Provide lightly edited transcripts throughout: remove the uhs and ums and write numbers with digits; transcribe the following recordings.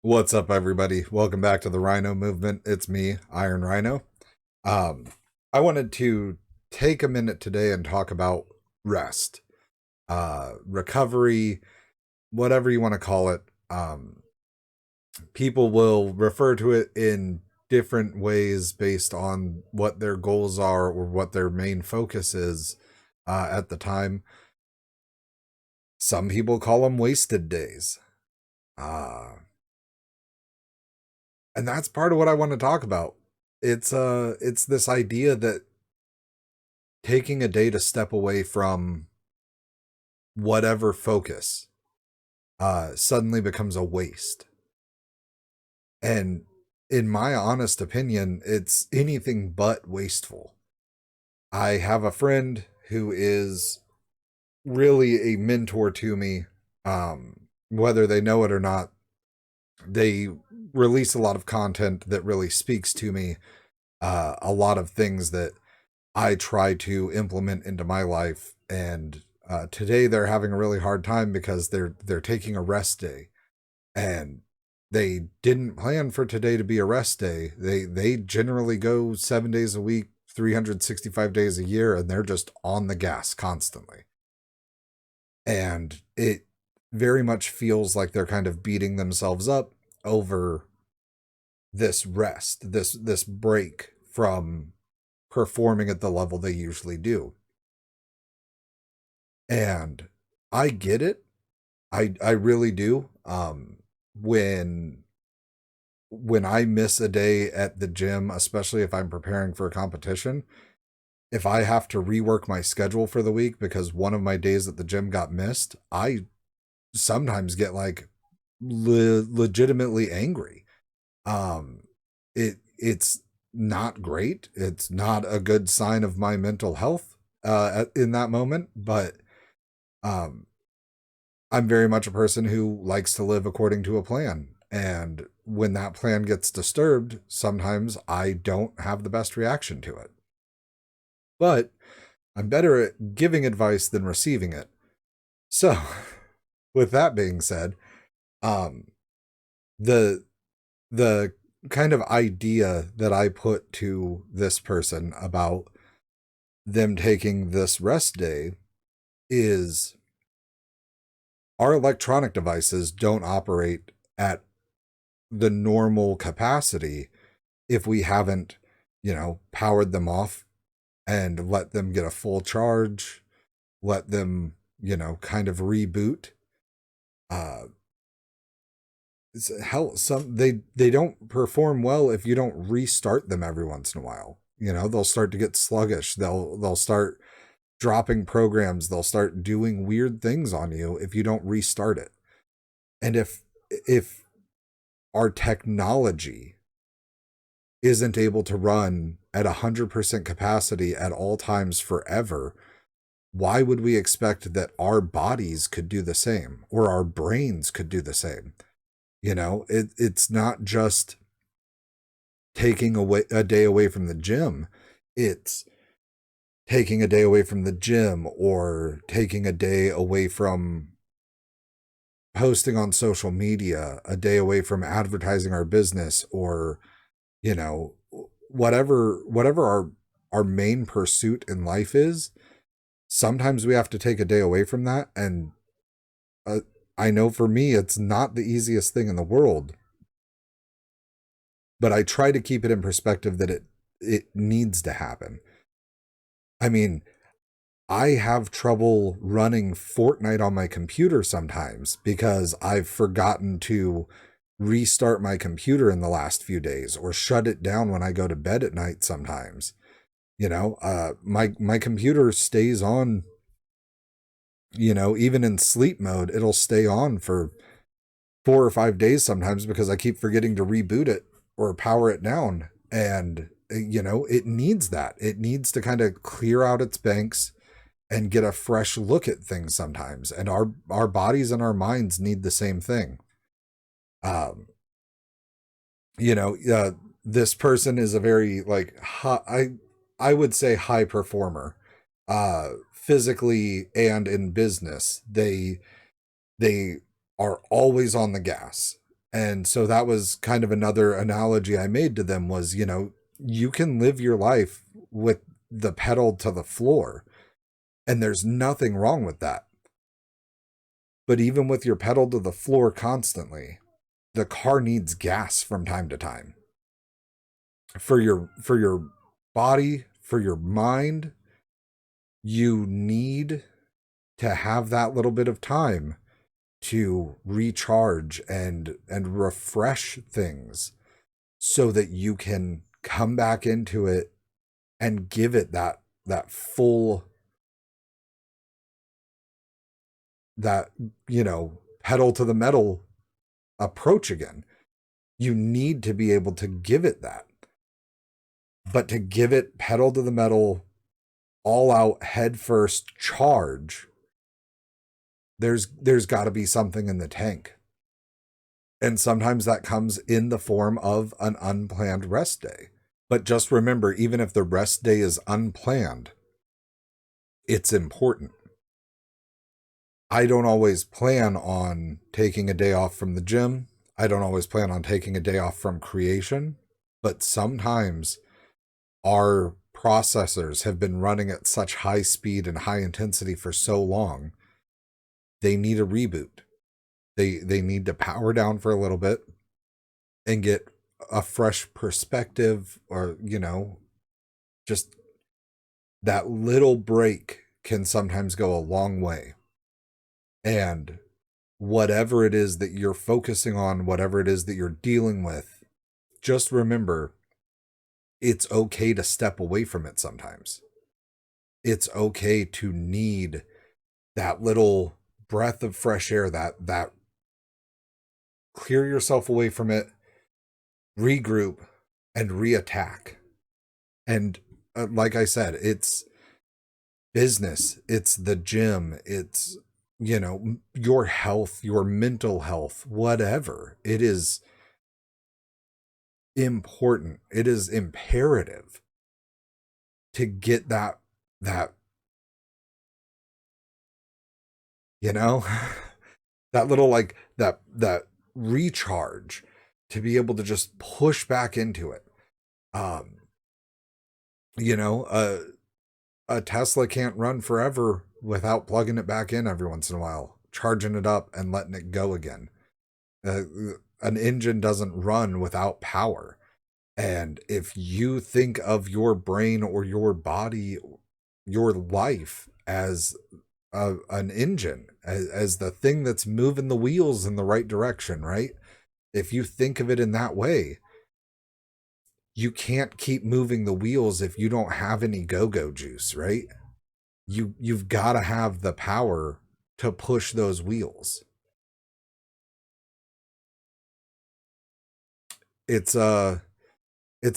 What's up, everybody? Welcome back to the Rhino Movement. It's me, Iron Rhino. Um, I wanted to take a minute today and talk about rest, recovery, whatever you want to call it. People will refer to it in different ways based on what their goals are or what their main focus is at the time. Some people call them wasted days. Uh, and that's part of what I want to talk about. It's this idea that taking a day to step away from whatever focus suddenly becomes a waste. And in my honest opinion, it's anything but wasteful. I have a friend who is really a mentor to me. Whether they know it or not, they release a lot of content that really speaks to me. A lot of things that I try to implement into my life. And today they're having a really hard time because they're taking a rest day, and they didn't plan for today to be a rest day. They generally go 7 days a week, 365 days a year, and they're just on the gas constantly. And it very much feels like they're kind of beating themselves up over this rest, this break from performing at the level they usually do. And I get it. I really do. When I miss a day at the gym, especially if I'm preparing for a competition, if I have to rework my schedule for the week because one of my days at the gym got missed, I sometimes get like legitimately angry. It's not great. It's not a good sign of my mental health in that moment, but um I'm very much a person who likes to live according to a plan. And when that plan gets disturbed, sometimes I don't have the best reaction to it. But I'm better at giving advice than receiving it. So, with that being said, um, the the kind of idea that I put to this person about them taking this rest day is our electronic devices don't operate at the normal capacity if we haven't, powered them off and let them get a full charge, let them, kind of reboot. Uh, hell, they don't perform well if you don't restart them every once in a while. They'll start to get sluggish. They'll start dropping programs. They'll start doing weird things on you if you don't restart it. And if our technology isn't able to run at 100% capacity at all times forever, why would we expect that our bodies could do the same or our brains could do the same? It's not just taking away a day away from the gym. It's taking a day away from the gym or taking a day away from posting on social media, a day away from advertising our business, or you know whatever our main pursuit in life is. Sometimes we have to take a day away from that, and uh, I know for me it's not the easiest thing in the world, but I try to keep it in perspective that it needs to happen. I mean, I have trouble running Fortnite on my computer sometimes because I've forgotten to restart my computer in the last few days or shut it down when I go to bed at night sometimes. My computer stays on, even in sleep mode, it'll stay on for 4 or 5 days sometimes because I keep forgetting to reboot it or power it down. And, it needs that. It needs to kind of clear out its banks and get a fresh look at things sometimes. And our bodies and our minds need the same thing. Um, this person is a very like I would say high performer, physically and in business. They are always on the gas. And so that was kind of another analogy I made to them was, you can live your life with the pedal to the floor, and there's nothing wrong with that. But even with your pedal to the floor constantly, the car needs gas from time to time. For your body, for your mind, you need to have that little bit of time to recharge and refresh things so that you can come back into it and give it that full, that pedal to the metal approach again. You need to be able to give it that. But to give it pedal to the metal, all out, head first charge, there's got to be something in the tank. And sometimes that comes in the form of an unplanned rest day. But just remember, even if the rest day is unplanned, it's important. I don't always plan on taking a day off from the gym. I don't always plan on taking a day off from creation. But sometimes our processors have been running at such high speed and high intensity for so long, they need a reboot. They need to power down for a little bit and get a fresh perspective, or just that little break can sometimes go a long way. And whatever it is that you're focusing on, whatever it is that you're dealing with, just remember, it's okay to step away from it sometimes. It's okay to need that little breath of fresh air, that clear yourself away from it, regroup, and reattack. And like I said, it's business, it's the gym, it's your health, your mental health, whatever. It is important, it is imperative to get that that little, like, that recharge, to be able to just push back into it. um you know a a Tesla can't run forever without plugging it back in every once in a while, charging it up and letting it go again. uh, an engine doesn't run without power. And if you think of your brain or your body, your life, as an engine, as the thing that's moving the wheels in the right direction, right? If you think of it in that way, you can't keep moving the wheels if you don't have any go-go juice, right? You've got to have the power to push those wheels. It's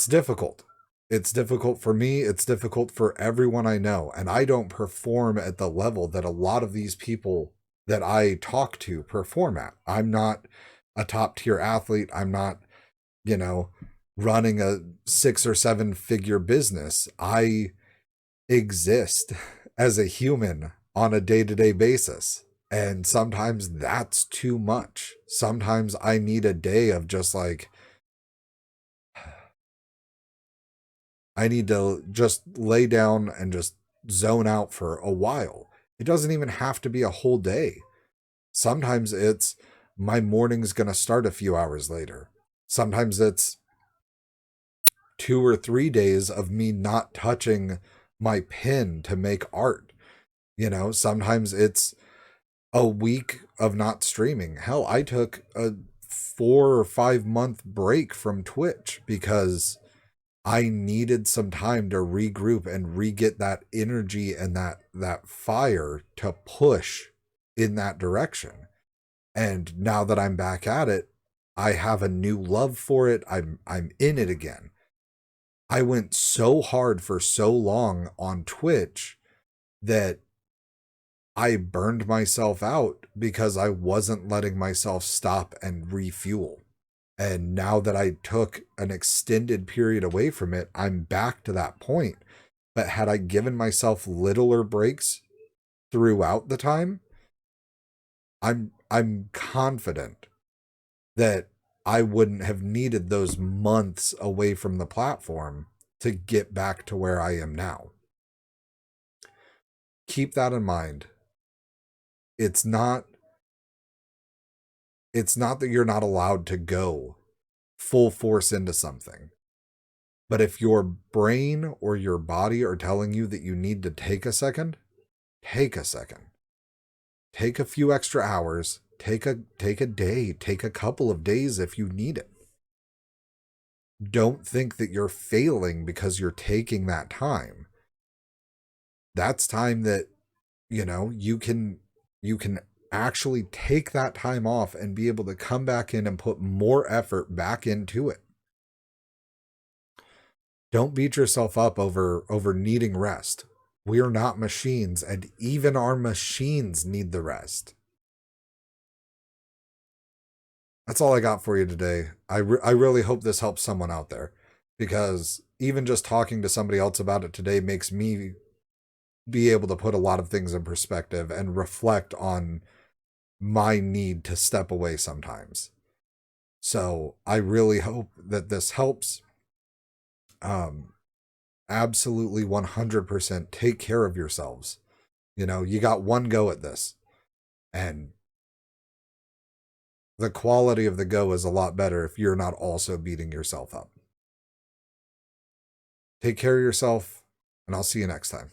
difficult. It's difficult for me. It's difficult for everyone I know. And I don't perform at the level that a lot of these people that I talk to perform at. I'm not a top tier athlete. I'm not, you know, running a 6 or 7 figure business. I exist as a human on a day to day basis. And sometimes that's too much. Sometimes I need a day of just like, I need to just lay down and just zone out for a while. It doesn't even have to be a whole day. Sometimes it's my morning's going to start a few hours later. Sometimes it's 2 or 3 days of me not touching my pen to make art. Sometimes it's a week of not streaming. Hell, I took a 4 or 5 month break from Twitch because I needed some time to regroup and re-get that energy and that fire to push in that direction. And now that I'm back at it, I have a new love for it. I'm in it again. I went so hard for so long on Twitch that I burned myself out because I wasn't letting myself stop and refuel. And now that I took an extended period away from it, I'm back to that point. But had I given myself littler breaks throughout the time, I'm confident that I wouldn't have needed those months away from the platform to get back to where I am now. Keep that in mind. It's not that you're not allowed to go full force into something. But if your brain or your body are telling you that you need to take a second, take a second. Take a few extra hours, take a day, take a couple of days if you need it. Don't think that you're failing because you're taking that time. That's time that, you can actually take that time off and be able to come back in and put more effort back into it. Don't beat yourself up over needing rest. We are not machines, and even our machines need the rest. That's all I got for you today. I really hope this helps someone out there, because even just talking to somebody else about it today makes me be able to put a lot of things in perspective and reflect on my need to step away sometimes. So I really hope that this helps. Absolutely 100% take care of yourselves. You got one go at this, and the quality of the go is a lot better if you're not also beating yourself up. Take care of yourself, and I'll see you next time.